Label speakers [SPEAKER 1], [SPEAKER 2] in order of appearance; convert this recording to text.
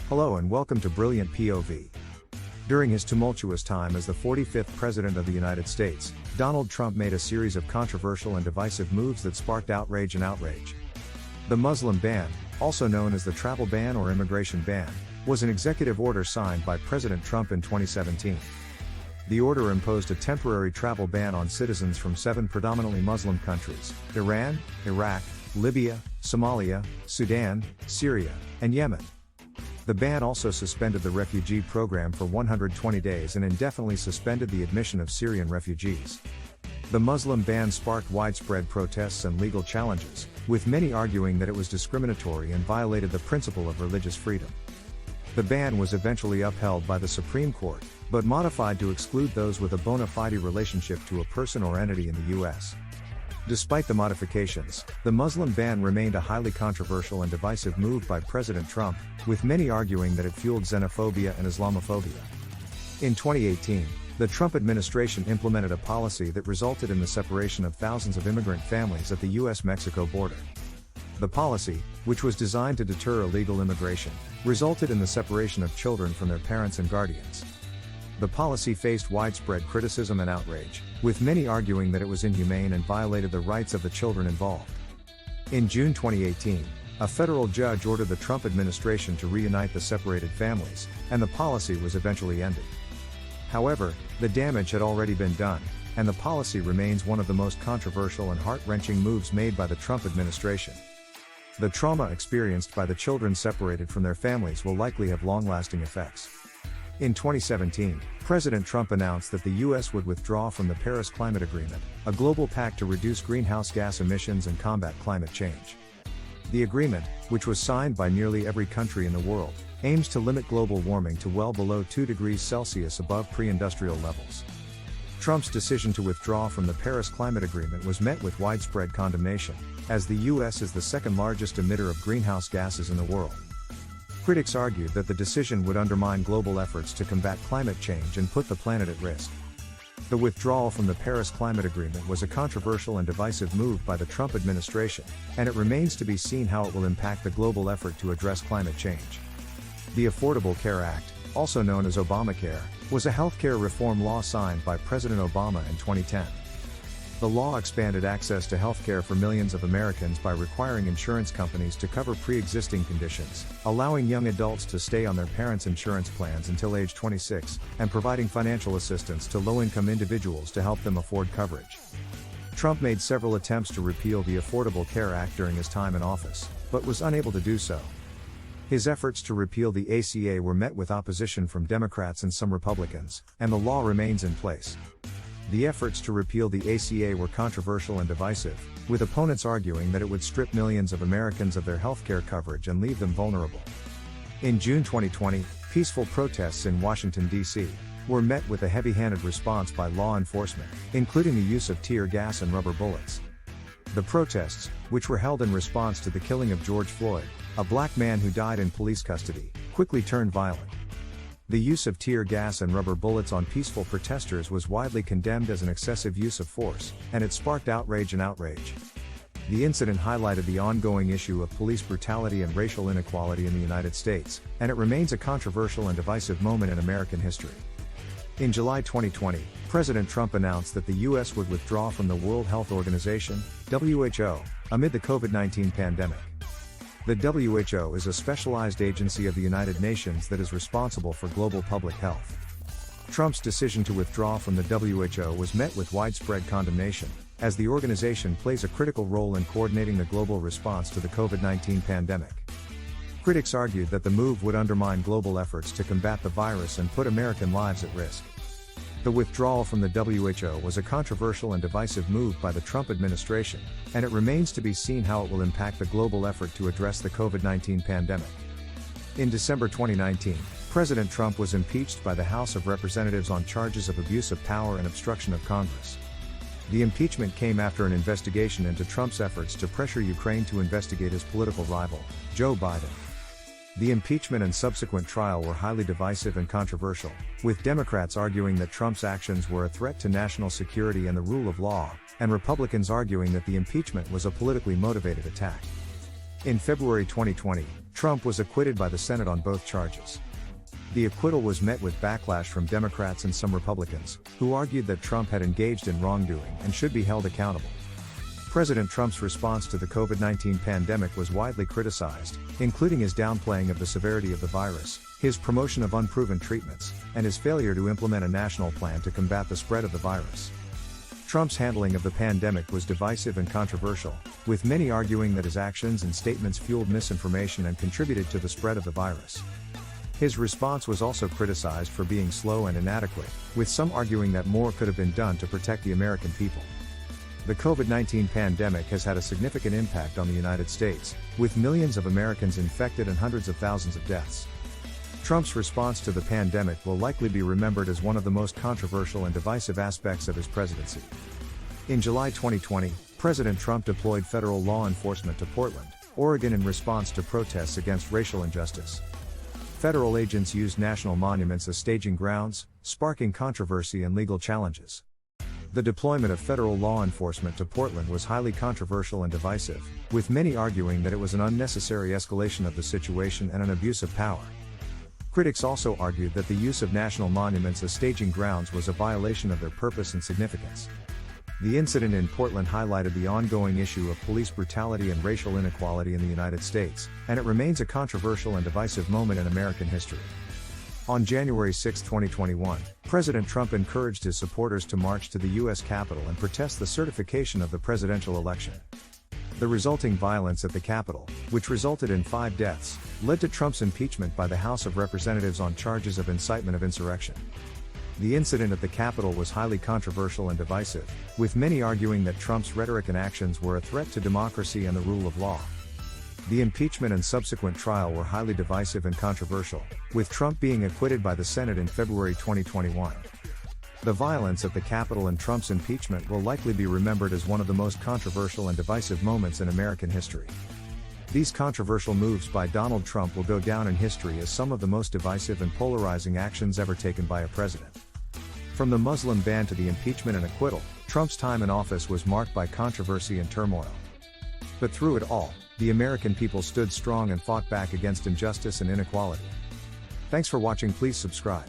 [SPEAKER 1] Hello and welcome to Brilliant POV. During his tumultuous time as the 45th President of the United States, Donald Trump made a series of controversial and divisive moves that sparked outrage. The Muslim ban, also known as the travel ban or immigration ban, was an executive order signed by President Trump in 2017. The order imposed a temporary travel ban on citizens from 7 predominantly Muslim countries: Iran, Iraq, Libya, Somalia, Sudan, Syria, and Yemen. The ban also suspended the refugee program for 120 days and indefinitely suspended the admission of Syrian refugees. The Muslim ban sparked widespread protests and legal challenges, with many arguing that it was discriminatory and violated the principle of religious freedom. The ban was eventually upheld by the Supreme Court, but modified to exclude those with a bona fide relationship to a person or entity in the U.S. Despite the modifications, the Muslim ban remained a highly controversial and divisive move by President Trump, with many arguing that it fueled xenophobia and Islamophobia. In 2018, the Trump administration implemented a policy that resulted in the separation of thousands of immigrant families at the U.S.-Mexico border. The policy, which was designed to deter illegal immigration, resulted in the separation of children from their parents and guardians. The policy faced widespread criticism and outrage, with many arguing that it was inhumane and violated the rights of the children involved. In June 2018, a federal judge ordered the Trump administration to reunite the separated families, and the policy was eventually ended. However, the damage had already been done, and the policy remains one of the most controversial and heart-wrenching moves made by the Trump administration. The trauma experienced by the children separated from their families will likely have long-lasting effects. In 2017, President Trump announced that the U.S. would withdraw from the Paris Climate Agreement, a global pact to reduce greenhouse gas emissions and combat climate change. The agreement, which was signed by nearly every country in the world, aims to limit global warming to well below 2 degrees Celsius above pre-industrial levels. Trump's decision to withdraw from the Paris Climate Agreement was met with widespread condemnation, as the U.S. is the second largest emitter of greenhouse gases in the world. Critics argued that the decision would undermine global efforts to combat climate change and put the planet at risk. The withdrawal from the Paris Climate Agreement was a controversial and divisive move by the Trump administration, and it remains to be seen how it will impact the global effort to address climate change. The Affordable Care Act, also known as Obamacare, was a healthcare reform law signed by President Obama in 2010. The law expanded access to healthcare for millions of Americans by requiring insurance companies to cover pre-existing conditions, allowing young adults to stay on their parents' insurance plans until age 26, and providing financial assistance to low-income individuals to help them afford coverage. Trump made several attempts to repeal the Affordable Care Act during his time in office, but was unable to do so. His efforts to repeal the ACA were met with opposition from Democrats and some Republicans, and the law remains in place. The efforts to repeal the ACA were controversial and divisive, with opponents arguing that it would strip millions of Americans of their health care coverage and leave them vulnerable. In June 2020, peaceful protests in Washington, D.C., were met with a heavy-handed response by law enforcement, including the use of tear gas and rubber bullets. The protests, which were held in response to the killing of George Floyd, a black man who died in police custody, quickly turned violent. The use of tear gas and rubber bullets on peaceful protesters was widely condemned as an excessive use of force, and it sparked outrage. The incident highlighted the ongoing issue of police brutality and racial inequality in the United States, and it remains a controversial and divisive moment in American history. In July 2020, President Trump announced that the U.S. would withdraw from the World Health Organization, WHO, amid the COVID-19 pandemic. The WHO is a specialized agency of the United Nations that is responsible for global public health. Trump's decision to withdraw from the WHO was met with widespread condemnation, as the organization plays a critical role in coordinating the global response to the COVID-19 pandemic. Critics argued that the move would undermine global efforts to combat the virus and put American lives at risk. The withdrawal from the WHO was a controversial and divisive move by the Trump administration, and it remains to be seen how it will impact the global effort to address the COVID-19 pandemic. In December 2019, President Trump was impeached by the House of Representatives on charges of abuse of power and obstruction of Congress. The impeachment came after an investigation into Trump's efforts to pressure Ukraine to investigate his political rival, Joe Biden. The impeachment and subsequent trial were highly divisive and controversial, with Democrats arguing that Trump's actions were a threat to national security and the rule of law, and Republicans arguing that the impeachment was a politically motivated attack. In February 2020, Trump was acquitted by the Senate on both charges. The acquittal was met with backlash from Democrats and some Republicans, who argued that Trump had engaged in wrongdoing and should be held accountable. President Trump's response to the COVID-19 pandemic was widely criticized, including his downplaying of the severity of the virus, his promotion of unproven treatments, and his failure to implement a national plan to combat the spread of the virus. Trump's handling of the pandemic was divisive and controversial, with many arguing that his actions and statements fueled misinformation and contributed to the spread of the virus. His response was also criticized for being slow and inadequate, with some arguing that more could have been done to protect the American people. The COVID-19 pandemic has had a significant impact on the United States, with millions of Americans infected and hundreds of thousands of deaths. Trump's response to the pandemic will likely be remembered as one of the most controversial and divisive aspects of his presidency. In July 2020, President Trump deployed federal law enforcement to Portland, Oregon in response to protests against racial injustice. Federal agents used national monuments as staging grounds, sparking controversy and legal challenges. The deployment of federal law enforcement to Portland was highly controversial and divisive, with many arguing that it was an unnecessary escalation of the situation and an abuse of power. Critics also argued that the use of national monuments as staging grounds was a violation of their purpose and significance. The incident in Portland highlighted the ongoing issue of police brutality and racial inequality in the United States, and it remains a controversial and divisive moment in American history. On January 6, 2021, President Trump encouraged his supporters to march to the U.S. Capitol and protest the certification of the presidential election. The resulting violence at the Capitol, which resulted in 5 deaths, led to Trump's impeachment by the House of Representatives on charges of incitement of insurrection. The incident at the Capitol was highly controversial and divisive, with many arguing that Trump's rhetoric and actions were a threat to democracy and the rule of law. The impeachment and subsequent trial were highly divisive and controversial, with Trump being acquitted by the Senate in February 2021. The violence at the Capitol and Trump's impeachment will likely be remembered as one of the most controversial and divisive moments in American history. These controversial moves by Donald Trump will go down in history as some of the most divisive and polarizing actions ever taken by a president. From the Muslim ban to the impeachment and acquittal, Trump's time in office was marked by controversy and turmoil. But through it all, the American people stood strong and fought back against injustice and inequality. Thanks for watching. Please subscribe.